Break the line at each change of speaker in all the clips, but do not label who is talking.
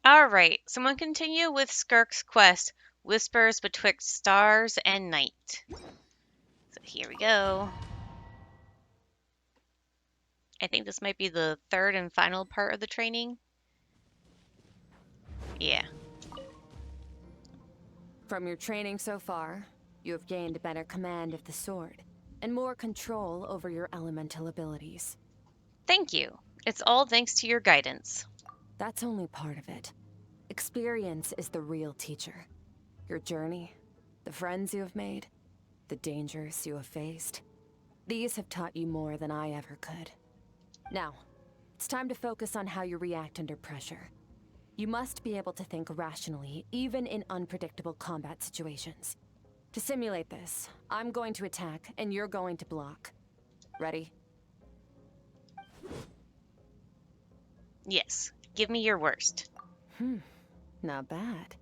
Alright, so I'm going to continue with Skirk's quest, Whispers Betwixt Stars and Night. So here we go. I think this might be the third and final part of the training. Yeah.
From your training so far, you have gained better command of the sword, and more control over your elemental abilities.
Thank you. It's all thanks to your guidance.
That's only part of it. Experience is the real teacher. Your journey, the friends you have made, the dangers you have faced. These have taught you more than I ever could. Now, it's time to focus on how you react under pressure. You must be able to think rationally, even in unpredictable combat situations. To simulate this, I'm going to attack, and you're going to block. Ready?
Yes, give me your worst.
Not bad.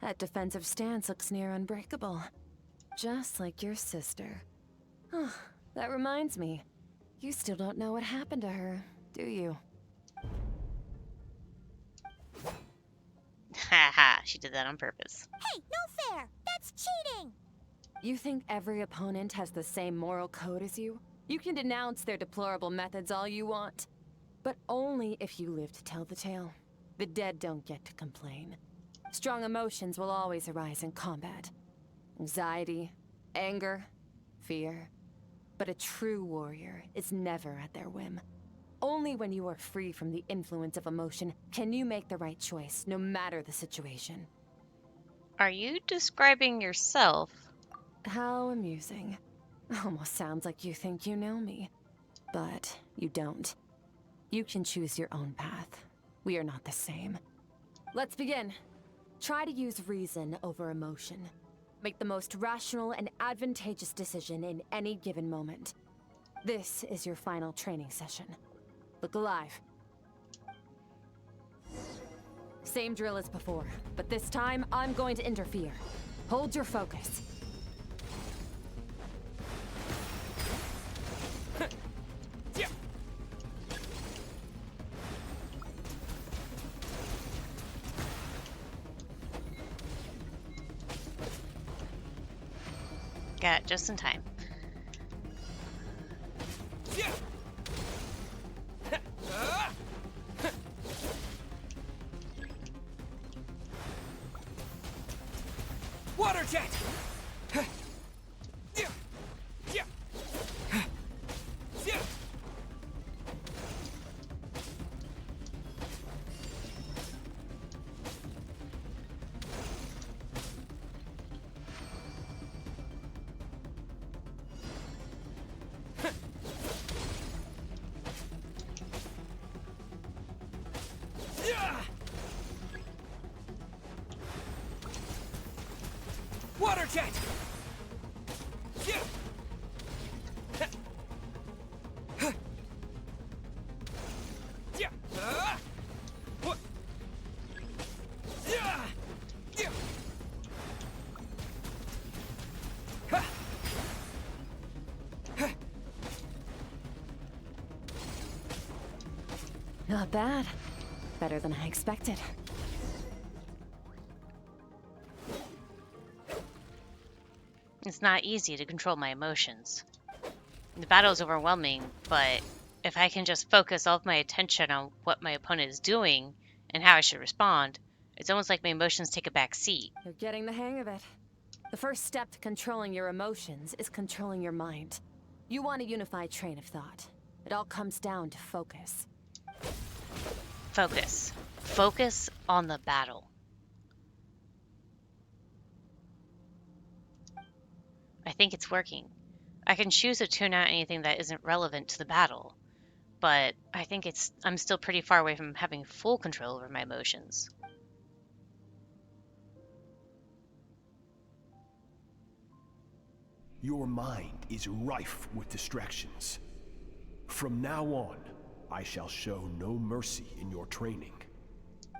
That defensive stance looks near unbreakable. Just like your sister. Oh, that reminds me. You still don't know what happened to her, do you?
Haha, she did that on purpose.
Hey, no fair! That's cheating!
You think every opponent has the same moral code as you? You can denounce their deplorable methods all you want. But only if you live to tell the tale. The dead don't get to complain. Strong emotions will always arise in combat. Anxiety, anger, fear. But a true warrior is never at their whim. Only when you are free from the influence of emotion can you make the right choice, no matter the situation.
Are you describing yourself?
How amusing. Almost sounds like you think you know me. But you don't. You can choose your own path. We are not the same. Let's begin. Try to use reason over emotion. Make the most rational and advantageous decision in any given moment. This is your final training session. Look alive. Same drill as before, but this time I'm going to interfere. Hold your focus.
Got it just in time.
Water jet! Water jet!
Not bad. Better than I expected.
It's not easy to control my emotions. The battle is overwhelming, but if I can just focus all of my attention on what my opponent is doing and how I should respond, it's almost like my emotions take a back seat.
You're getting the hang of it. The first step to controlling your emotions is controlling your mind. You want a unified train of thought. It all comes down to focus.
Focus. Focus on the battle. I think it's working. I can choose to tune out anything that isn't relevant to the battle, but I think I'm still pretty far away from having full control over my emotions.
Your mind is rife with distractions. From now on, I shall show no mercy in your training.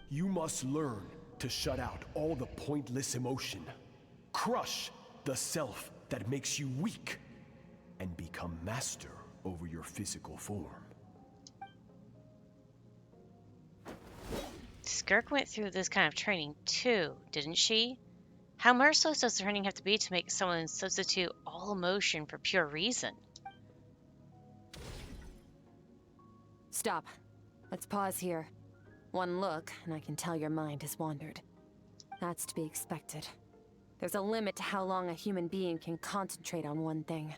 You must learn to shut out all the pointless emotion. Crush the self that makes you weak, and become master over your physical form.
Skirk went through this kind of training too, didn't she? How merciless does training have to be to make someone substitute all emotion for pure reason?
Stop. Let's pause here. One look, and I can tell your mind has wandered. That's to be expected. There's a limit to how long a human being can concentrate on one thing.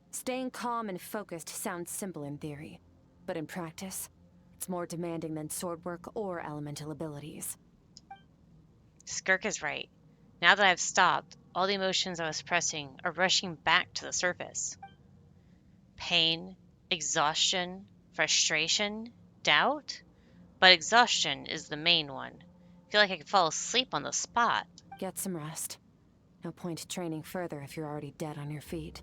Staying calm and focused sounds simple in theory, but in practice, it's more demanding than sword work or elemental abilities.
Skirk is right. Now that I've stopped, all the emotions I was suppressing are rushing back to the surface. Pain, exhaustion, frustration, doubt? But exhaustion is the main one. I feel like I could fall asleep on the spot.
Get some rest. No point training further if you're already dead on your feet.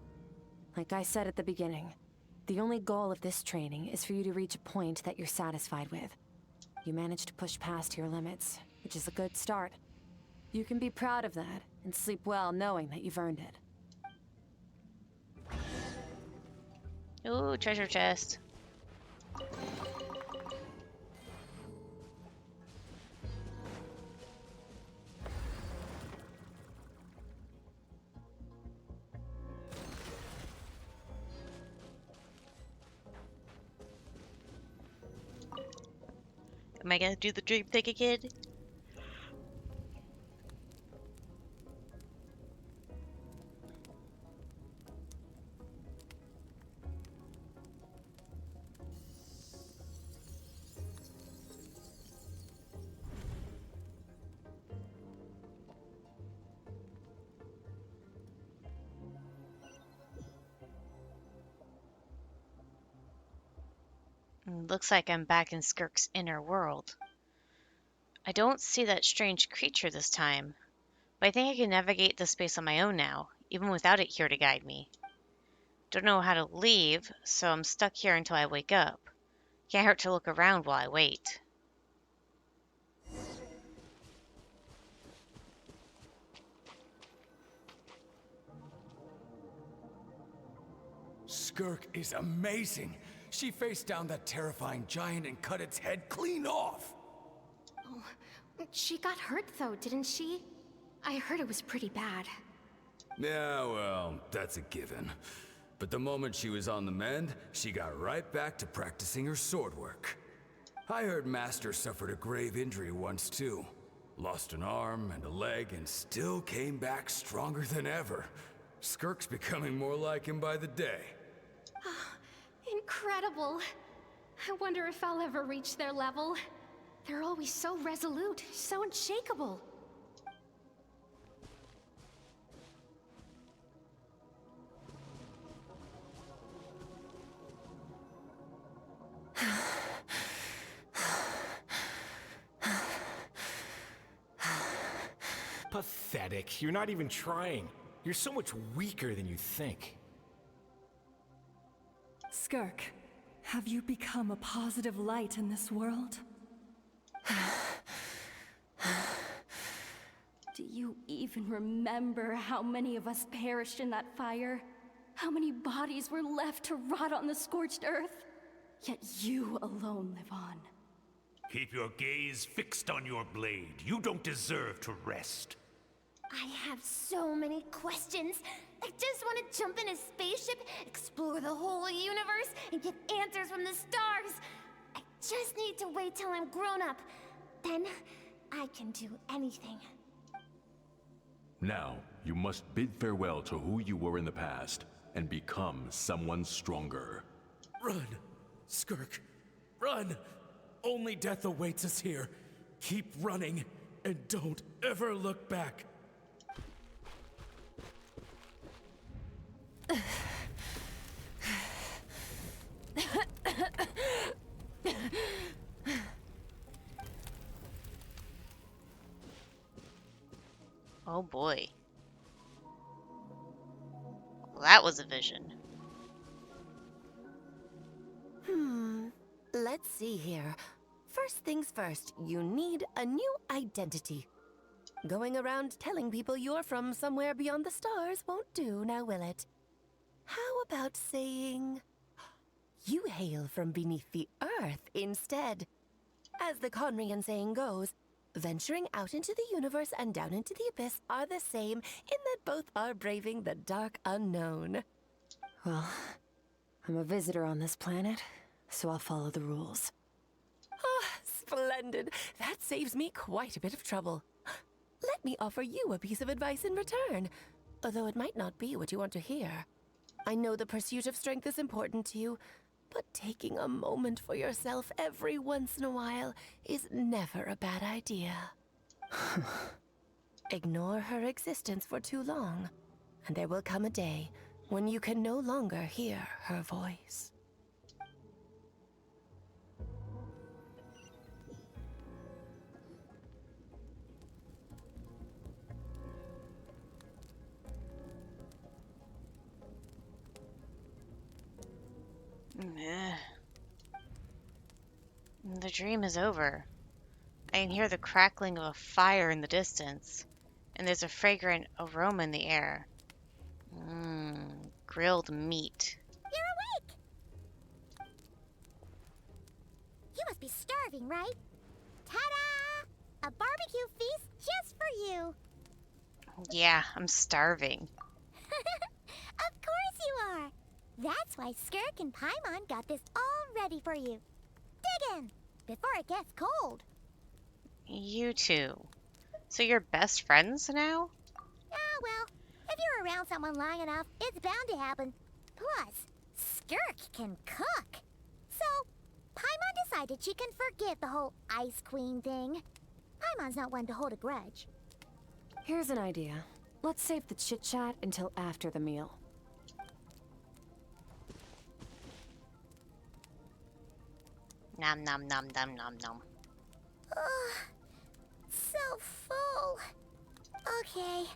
Like I said at the beginning, the only goal of this training is for you to reach a point that you're satisfied with. You managed to push past your limits, which is a good start. You can be proud of that and sleep well knowing that you've earned it.
Ooh, treasure chest. Am I gonna do the dream thing again? Looks like I'm back in Skirk's inner world. I don't see that strange creature this time, but I think I can navigate this space on my own now, even without it here to guide me. Don't know how to leave, so I'm stuck here until I wake up. Can't hurt to look around while I wait.
Skirk is amazing. She faced down that terrifying giant and cut its head clean off.
Oh, she got hurt though, didn't she? I heard it was pretty bad.
Yeah, well, that's a given. But the moment she was on the mend, she got right back to practicing her sword work. I heard Master suffered a grave injury once too. Lost an arm and a leg and still came back stronger than ever. Skirk's becoming more like him by the day.
Incredible. I wonder if I'll ever reach their level. They're always so resolute, so unshakable.
Pathetic. You're not even trying. You're so much weaker than you think.
Skirk, have you become a positive light in this world? Do you even remember how many of us perished in that fire? How many bodies were left to rot on the scorched earth? Yet you alone live on.
Keep your gaze fixed on your blade. You don't deserve to rest.
I have so many questions. I just want to jump in a spaceship, explore the whole universe, and get answers from the stars. I just need to wait till I'm grown up. Then, I can do anything.
Now, you must bid farewell to who you were in the past and become someone stronger.
Run, Skirk. Run! Only death awaits us here. Keep running, and don't ever look back.
Oh boy. Well, that was a vision.
Let's see here. First things first, you need a new identity. Going around telling people you're from somewhere beyond the stars won't do, now will it? How about saying you hail from beneath the earth instead? As the Conrian saying goes, venturing out into the universe and down into the abyss are the same in that both are braving the dark unknown.
Well, I'm a visitor on this planet, so I'll follow the rules.
Ah, splendid. That saves me quite a bit of trouble. Let me offer you a piece of advice in return, although it might not be what you want to hear. I know the pursuit of strength is important to you, but taking a moment for yourself every once in a while is never a bad idea. Ignore her existence for too long, and there will come a day when you can no longer hear her voice.
The dream is over. I can hear the crackling of a fire in the distance, and there's a fragrant aroma in the air. Grilled meat.
You're awake! You must be starving, right? Ta-da! A barbecue feast just for you.
Yeah, I'm starving.
Of course you are. That's why Skirk and Paimon got this all ready for you. Dig in, before it gets cold.
You two. So you're best friends now?
Ah, well, if you're around someone long enough, it's bound to happen. Plus, Skirk can cook. So, Paimon decided she can forget the whole Ice Queen thing. Paimon's not one to hold a grudge.
Here's an idea. Let's save the chit-chat until after the meal.
Nom nom nom nom nom nom.
Ugh, so full. Okay,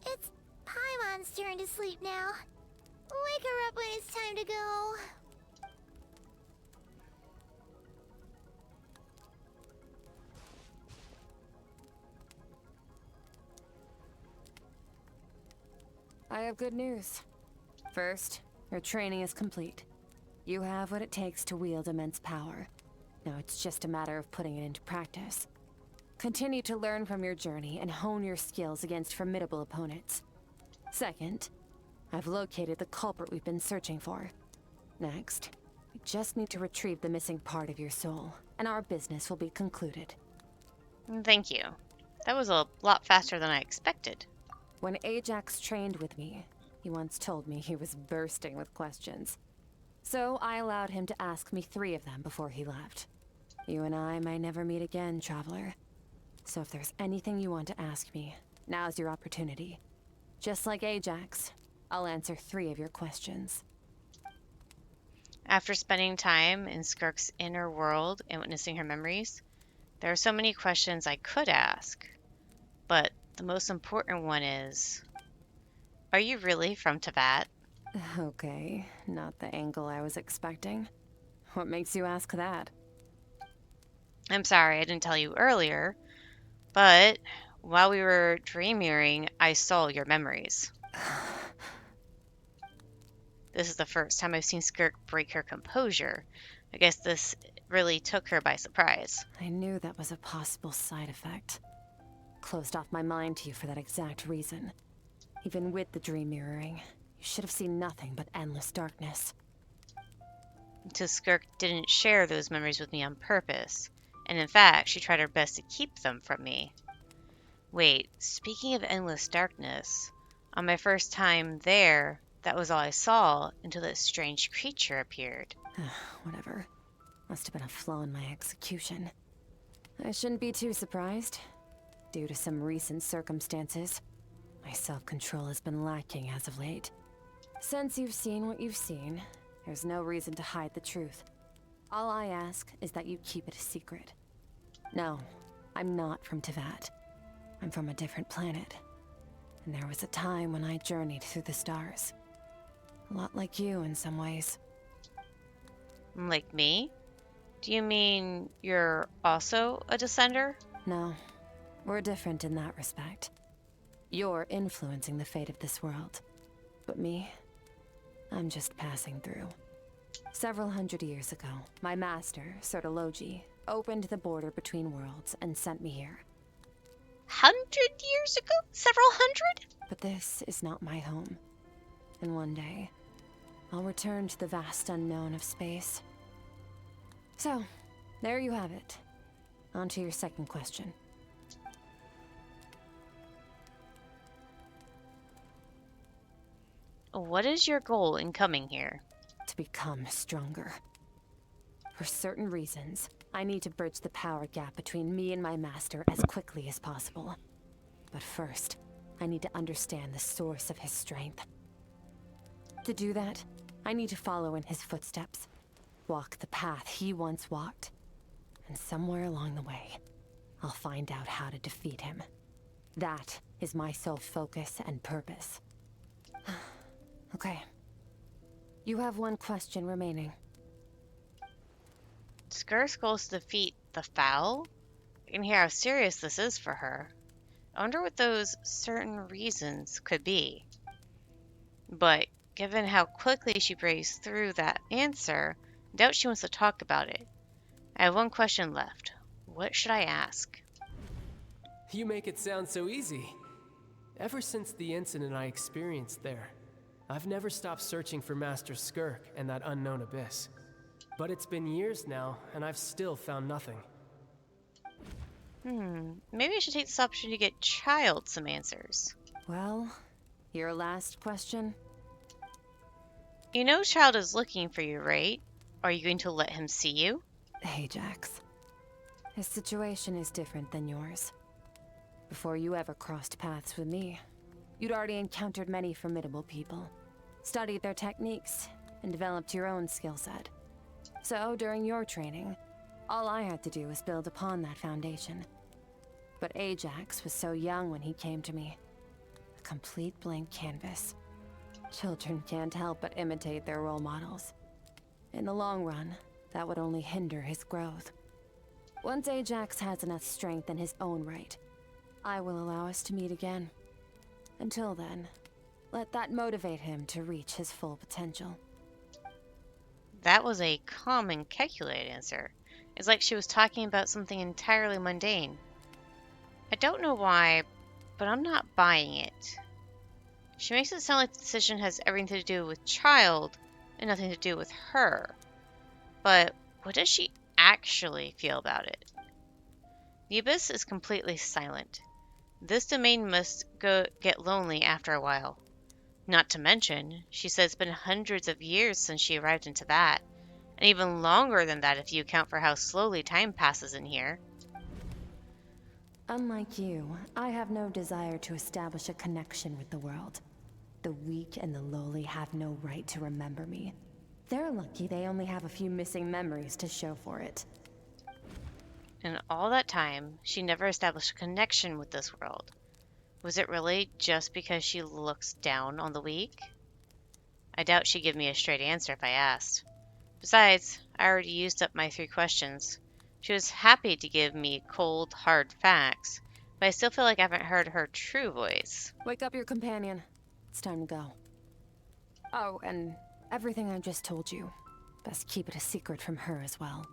it's Paimon's turn to sleep now. Wake her up when it's time to go.
I have good news. First, your training is complete. You have what it takes to wield immense power. Now it's just a matter of putting it into practice. Continue to learn from your journey and hone your skills against formidable opponents. Second, I've located the culprit we've been searching for. Next, we just need to retrieve the missing part of your soul, and our business will be concluded.
Thank you. That was a lot faster than I expected.
When Ajax trained with me, he once told me he was bursting with questions. So I allowed him to ask me 3 of them before he left. You and I may never meet again, Traveler. So if there's anything you want to ask me, now's your opportunity. Just like Ajax, I'll answer 3 of your questions.
After spending time in Skirk's inner world and witnessing her memories, there are so many questions I could ask. But the most important one is, are you really from Teyvat?
Okay, not the angle I was expecting. What makes you ask that?
I'm sorry I didn't tell you earlier, but while we were dream mirroring, I saw your memories. This is the first time I've seen Skirk break her composure. I guess this really took her by surprise.
I knew that was a possible side effect. Closed off my mind to you for that exact reason. Even with the dream mirroring, you should have seen nothing but endless darkness.
So Skirk didn't share those memories with me on purpose. And in fact, she tried her best to keep them from me. Wait, speaking of endless darkness, on my first time there, that was all I saw until that strange creature appeared.
Whatever. Must have been a flaw in my execution. I shouldn't be too surprised. Due to some recent circumstances, my self-control has been lacking as of late. Since you've seen what you've seen, there's no reason to hide the truth. All I ask is that you keep it a secret. No, I'm not from Teyvat. I'm from a different planet. And there was a time when I journeyed through the stars. A lot like you in some ways.
Like me? Do you mean you're also a descender?
No, we're different in that respect. You're influencing the fate of this world. But me, I'm just passing through. Several hundred years ago, my master, Sertologi, opened the border between worlds and sent me here.
100 years ago? Several hundred?
But this is not my home. And one day, I'll return to the vast unknown of space. So, there you have it. On to your second question.
What is your goal in coming here?
To become stronger. For certain reasons, I need to bridge the power gap between me and my master as quickly as possible. But first, I need to understand the source of his strength. To do that, I need to follow in his footsteps, walk the path he once walked, and somewhere along the way, I'll find out how to defeat him. That is my sole focus and purpose. Okay. You have one question remaining.
Skirk's goal is to defeat the Foul? You can hear how serious this is for her. I wonder what those certain reasons could be. But given how quickly she breezed through that answer, I doubt she wants to talk about it. I have one question left. What should I ask?
You make it sound so easy. Ever since the incident I experienced there, I've never stopped searching for Master Skirk and that unknown abyss. But it's been years now, and I've still found nothing.
Maybe I should take this opportunity to get Child some answers.
Well, your last question?
You know Child is looking for you, right? Are you going to let him see you?
Ajax. His situation is different than yours. Before you ever crossed paths with me, you'd already encountered many formidable people, studied their techniques, and developed your own skill set. So, during your training, all I had to do was build upon that foundation. But Ajax was so young when he came to me. A complete blank canvas. Children can't help but imitate their role models. In the long run, that would only hinder his growth. Once Ajax has enough strength in his own right, I will allow us to meet again. Until then, let that motivate him to reach his full potential.
That was a calm and calculated answer. It's like she was talking about something entirely mundane. I don't know why, but I'm not buying it. She makes it sound like the decision has everything to do with Child and nothing to do with her. But what does she actually feel about it? The Abyss is completely silent. This domain must get lonely after a while. Not to mention, she says it's been hundreds of years since she arrived into that, and even longer than that if you account for how slowly time passes in here.
Unlike you, I have no desire to establish a connection with the world. The weak and the lowly have no right to remember me. They're lucky they only have a few missing memories to show for it.
In all that time, she never established a connection with this world. Was it really just because she looks down on the weak? I doubt she'd give me a straight answer if I asked. Besides, I already used up my 3 questions. She was happy to give me cold, hard facts, but I still feel like I haven't heard her true voice.
Wake up your companion. It's time to go. Oh, and everything I just told you, best keep it a secret from her as well.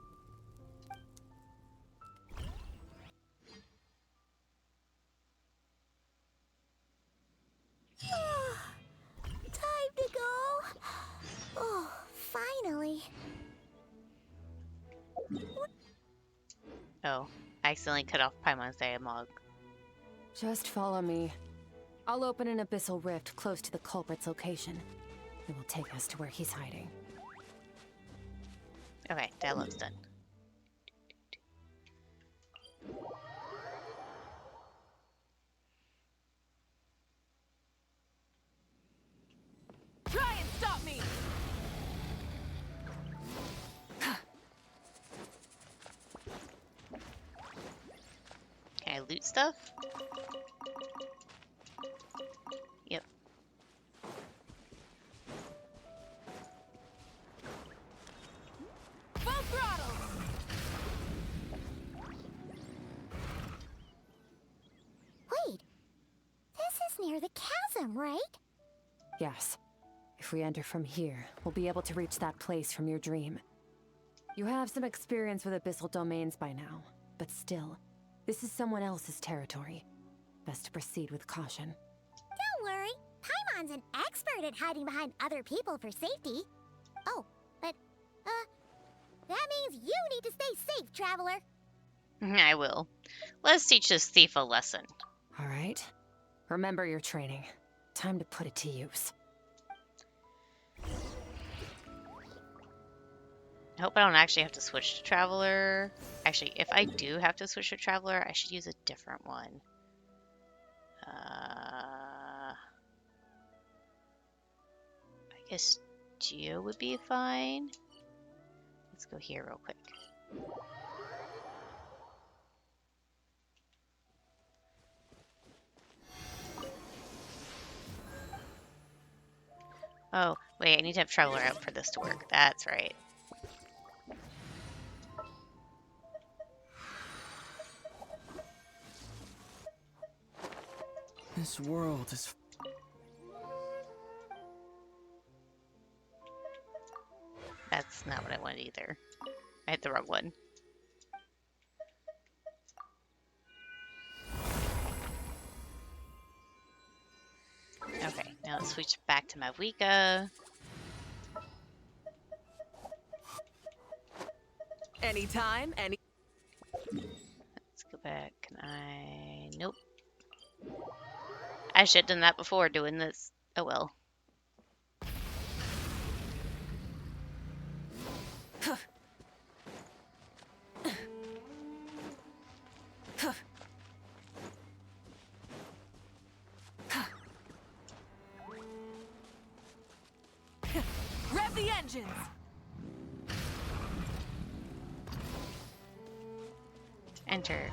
Time to go. Oh, finally.
Oh, I accidentally cut off Paimon's dialogue.
Just follow me. I'll open an abyssal rift close to the culprit's location. It will take us to where he's hiding.
Okay, dialogue's done.
Try and stop me!
Can I loot stuff? Yep.
Full throttle!
Wait. This is near the chasm, right?
Yes. If we enter from here, we'll be able to reach that place from your dream. You have some experience with abyssal domains by now, but still, this is someone else's territory. Best to proceed with caution.
Don't worry. Paimon's an expert at hiding behind other people for safety. Oh, but, that means you need to stay safe, Traveler.
I will. Let's teach this thief a lesson.
All right. Remember your training. Time to put it to use.
I hope I don't actually have to switch to Traveler. Actually, if I do have to switch to Traveler, I should use a different one. I guess Geo would be fine. Let's go here real quick. Oh, wait, I need to have Traveler out for this to work. That's right.
This world is...
That's not what I wanted either. I hit the wrong one. Okay, now let's switch back to my Wika.
Anytime, any...
Let's go back. Can I... Nope. I should have done that before doing this. Oh well.
Rev the engines!
Enter.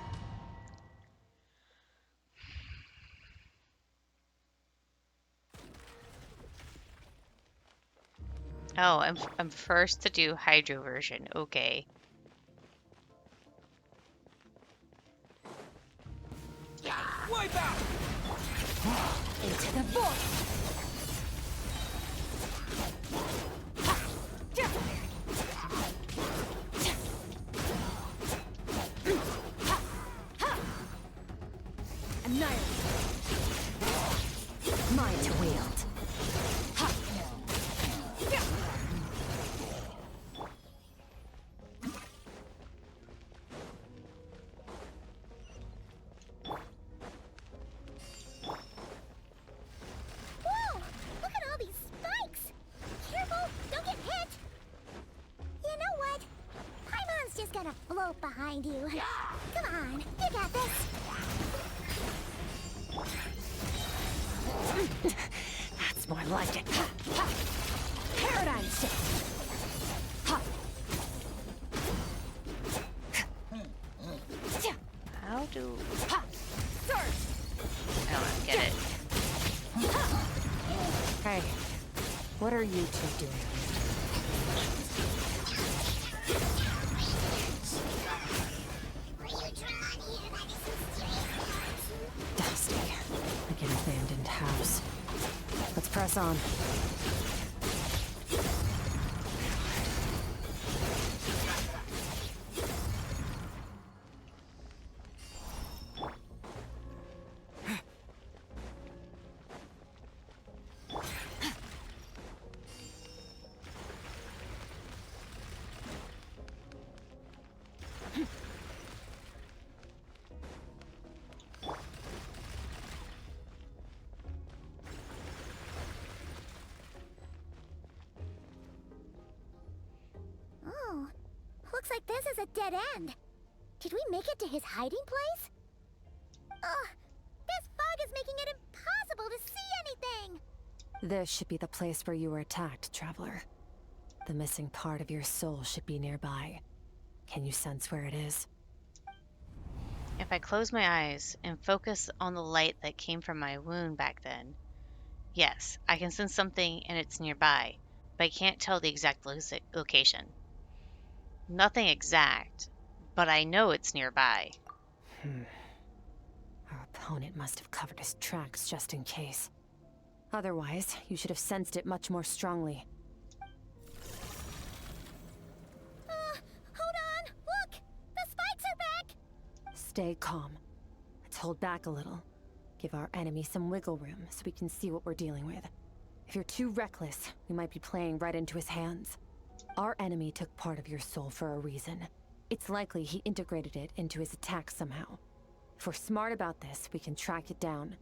Oh, I'm first to do Hydro version. Okay.
Wipe out!
Into the void! Annihilate! Mine to wield.
Whoa! Look at all these spikes! Careful! Don't get hit! You know what? Paimon's just gonna float behind you. Come on, you got this!
That's more like it. Paradigm shift!
How do...
Surge!
I don't get it.
Hey, what are you two doing? Dusty, like an abandoned house. Let's press on.
Oh, looks like this is a dead end. Did we make it to his hiding place? Ugh, this fog is making it impossible to see anything!
This should be the place where you were attacked, Traveler. The missing part of your soul should be nearby. Can you sense where it is?
If I close my eyes and focus on the light that came from my wound back then, yes, I can sense something and it's nearby, but I can't tell the exact location. Nothing exact, but I know it's nearby.
Our opponent must have covered his tracks just in case. Otherwise, you should have sensed it much more strongly. stay calm. Let's hold back a little. Give our enemy some wiggle room so we can see what we're dealing with. If you're too reckless, we might be playing right into his hands. Our enemy took part of your soul for a reason. It's likely he integrated it into his attack somehow. If we're smart about this, we can track it down.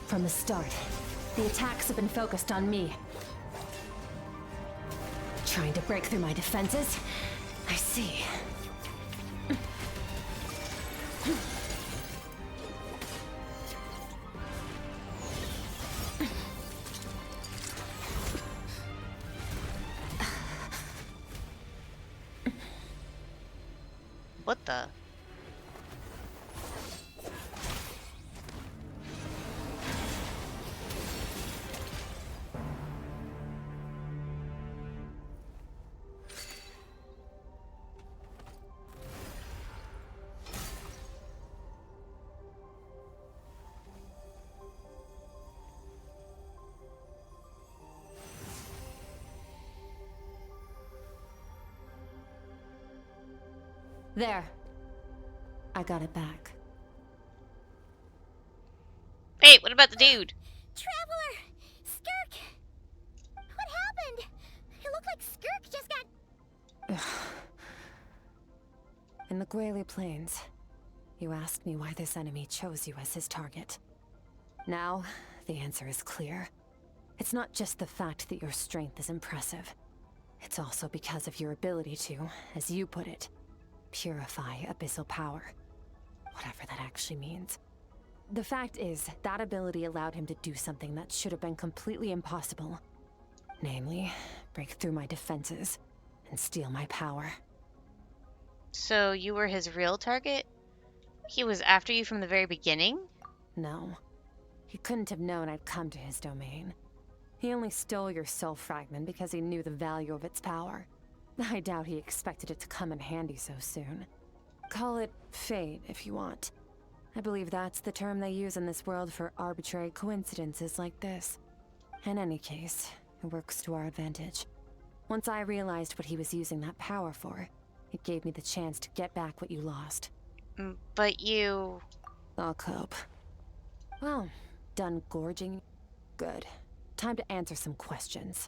From the start, the attacks have been focused on me. Trying to break through my defenses? I see.
What the?
There. I got it back.
Hey, what about the dude?
Traveler! Skirk! What happened? It looked like Skirk just got...
In the Grayley Plains, you asked me why this enemy chose you as his target. Now, the answer is clear. It's not just the fact that your strength is impressive. It's also because of your ability to, as you put it, purify abyssal power. Whatever that actually means. The fact is, that ability allowed him to do something that should have been completely impossible. Namely, break through my defenses and steal my power.
So you were his real target? He was after you from the very beginning?
No. He couldn't have known I'd come to his domain. He only stole your soul fragment because he knew the value of its power. I doubt he expected it to come in handy so soon. Call it fate if you want. I believe that's the term they use in this world for arbitrary coincidences like this. In any case, it works to our advantage. Once I realized what he was using that power for, it gave me the chance to get back what you lost.
But you...
I'll cope. Well, done gorging? Good. Time to answer some questions.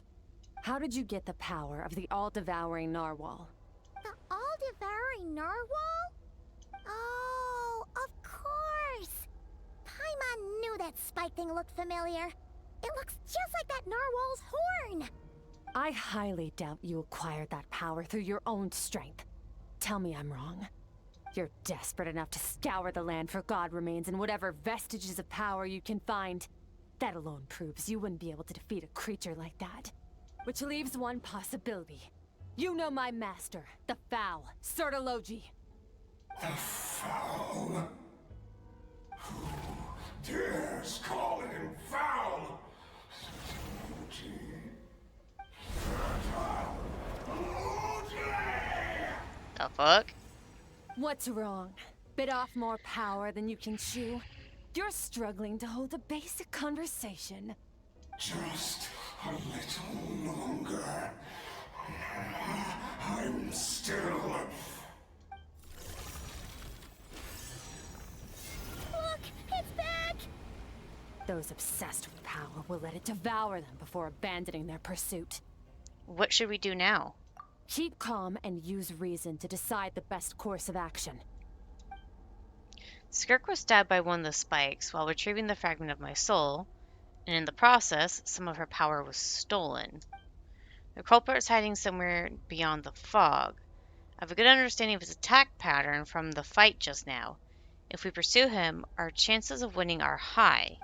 How did you get the power of the all-devouring narwhal?
The all-devouring narwhal? Oh, of course! Paimon knew that spike thing looked familiar. It looks just like that narwhal's horn!
I highly doubt you acquired that power through your own strength. Tell me I'm wrong. You're desperate enough to scour the land for god remains and whatever vestiges of power you can find. That alone proves you wouldn't be able to defeat a creature like that. Which leaves one possibility. You know my master, the Foul, Sertologi.
The Foul? Who dares call him foul?
The fuck?
What's wrong? Bit off more power than you can chew? You're struggling to hold a basic conversation.
Just a little longer. I'm still...
Look! It's back!
Those obsessed with power will let it devour them before abandoning their pursuit.
What should we do now?
Keep calm and use reason to decide the best course of action.
Skirk was stabbed by one of the spikes while retrieving the fragment of my soul, and in the process, some of her power was stolen. The culprit is hiding somewhere beyond the fog. I have a good understanding of his attack pattern from the fight just now. If we pursue him, our chances of winning are high.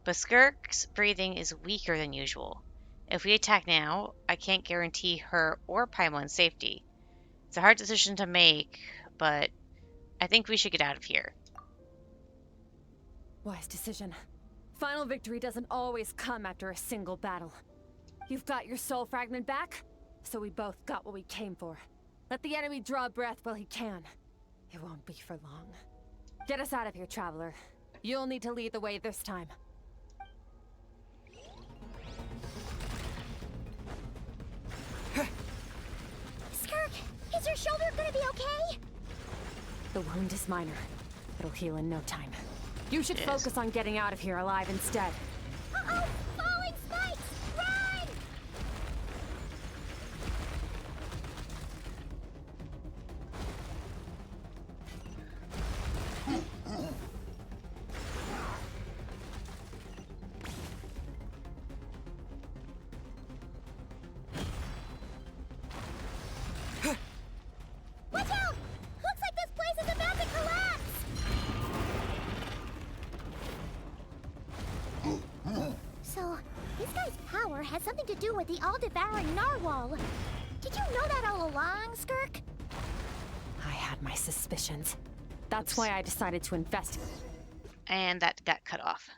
But Skirk's breathing is weaker than usual. If we attack now, I can't guarantee her or Paimon's safety. It's a hard decision to make, but I think we should get out of here.
Wise decision. Final victory doesn't always come after a single battle. You've got your soul fragment back, so we both got what we came for. Let the enemy draw breath while he can. It won't be for long. Get us out of here, Traveler. You'll need to lead the way this time.
Skirk, is your shoulder gonna be okay?
The wound is minor. It'll heal in no time. You should focus on getting out of here alive instead.
Uh-oh! Falling spikes! Run! Watch out! Looks like this place is about to collapse! So, this guy's power has something to do with the all-devouring narwhal. Did you know that all along, Skirk?
I had my suspicions. That's why I decided to investigate.
And that got cut off.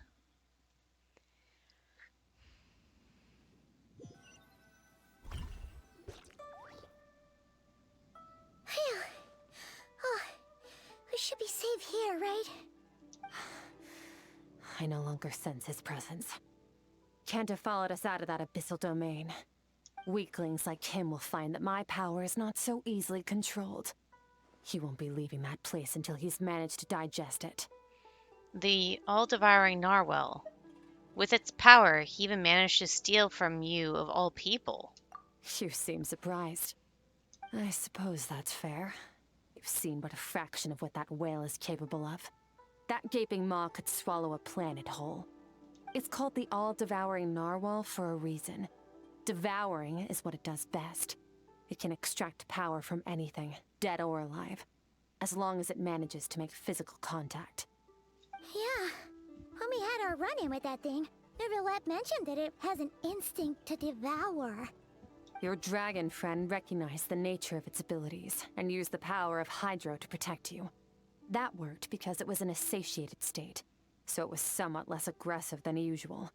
Phew. Oh, we should be safe here, right?
I no longer sense his presence. Can't have followed us out of that abyssal domain. Weaklings like him will find that my power is not so easily controlled. He won't be leaving that place until he's managed to digest it.
The all-devouring narwhal. With its power, he even managed to steal from you of all people.
You seem surprised. I suppose that's fair. You've seen but a fraction of what that whale is capable of. That gaping maw could swallow a planet whole. It's called the all-devouring narwhal for a reason. Devouring is what it does best. It can extract power from anything, dead or alive, as long as it manages to make physical contact.
Yeah. When we had our run-in with that thing, Neverlet mentioned that it has an instinct to devour.
Your dragon friend recognized the nature of its abilities and used the power of Hydro to protect you. That worked because it was in a satiated state, so it was somewhat less aggressive than usual.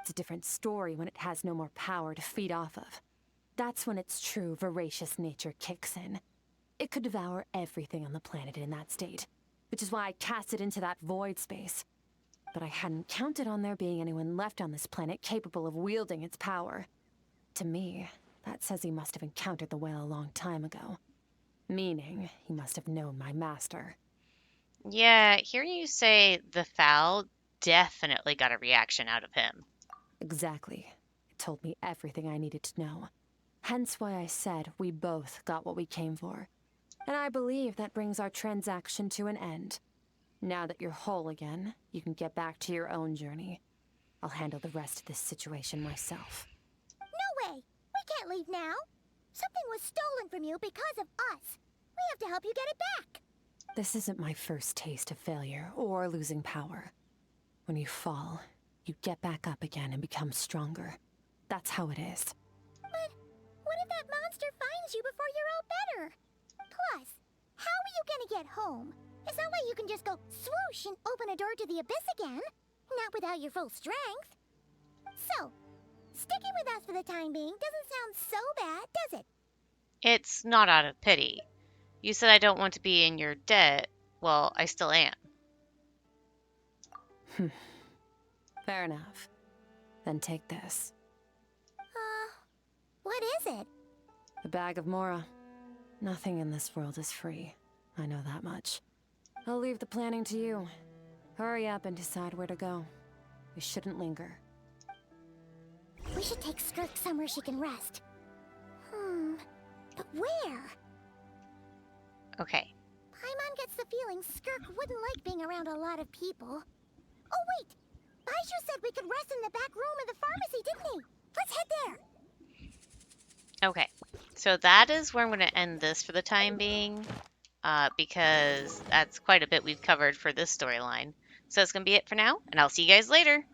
It's a different story when it has no more power to feed off of. That's when its true voracious nature kicks in. It could devour everything on the planet in that state, which is why I cast it into that void space. But I hadn't counted on there being anyone left on this planet capable of wielding its power. To me, that says he must have encountered the whale a long time ago. Meaning, he must have known my master.
Yeah, hearing you say the foul definitely got a reaction out of him.
Exactly. It told me everything I needed to know. Hence why I said we both got what we came for. And I believe that brings our transaction to an end. Now that you're whole again, you can get back to your own journey. I'll handle the rest of this situation myself.
No way! We can't leave now! Something was stolen from you because of us! We have to help you get it back!
This isn't my first taste of failure or losing power. When you fall, you get back up again and become stronger. That's how it is.
But what if that monster finds you before you're all better? Plus, how are you gonna get home? It's not like you can just go swoosh and open a door to the abyss again. Not without your full strength. So, sticking with us for the time being doesn't sound so bad, does it?
It's not out of pity. You said I don't want to be in your debt. Well, I still am.
Fair enough. Then take this.
What is it?
A bag of Mora. Nothing in this world is free. I know that much. I'll leave the planning to you. Hurry up and decide where to go. We shouldn't linger.
We should take Skirk somewhere she can rest. But where?
Okay.
Paimon gets the feeling Skirk wouldn't like being around a lot of people. Oh wait! Baiju said we could rest in the back room of the pharmacy, didn't he? Let's head there!
Okay. So that is where I'm going to end this for the time being. Because that's quite a bit we've covered for this storyline. So that's going to be it for now, and I'll see you guys later.